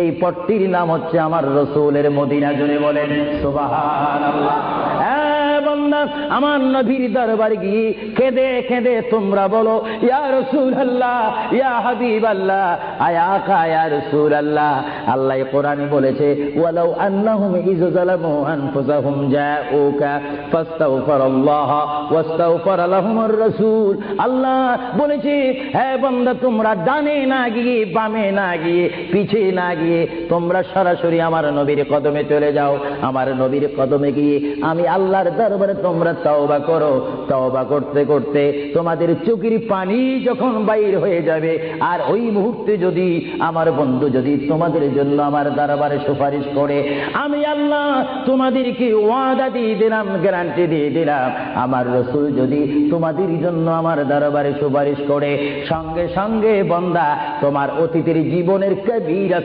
এই পট্টির নাম হচ্ছে আমার রাসূলের মদিনা। জোরে বলেন সুবহানাল্লাহ। বান্দা, আমার নবীর দরবারে গিয়ে কেঁদে কেঁদে তোমরা বলো, ইয়া রাসূলুল্লাহ, ইয়া হাবিবাল্লাহ, আয়া আকা ইয়া রাসূলুল্লাহ। আল্লাহ কোরআনে বলেছে, ওয়ালাউ আন্নাহুম ইয যালামু আনফুসাহুম জাউকা ফাস্তাগফিরুল্লাহ ওয়াস্তাগফারা লাহুমুর রাসূল। আল্লাহ বলেছে, হে বান্দা, তোমরা ডানে না গিয়ে, বামে না গিয়ে, পিছে না গিয়ে তোমরা সরাসরি আমার নবীর কদমে চলে যাও। আমার নবীর কদমে গিয়ে আমি আল্লাহর দরবারে তোমরা তওবা করো। তওবা করতে করতে তোমাদের চোখের পানি যখন বাইর হয়ে যাবে, আর ওই মুহূর্তে যদি আমার বন্ধু যদি তোমাদের জন্য আমার দরবারে সুপারিশ করে, আমি আল্লাহ তোমাদেরকে ওয়াদা দিয়ে দিলাম, গ্যারান্টি দিয়ে দিলাম, আমার রাসূল যদি তোমাদের জন্য আমার দরবারে সুপারিশ করে, সঙ্গে সঙ্গে বান্দা তোমার অতীতের জীবনের কবিরা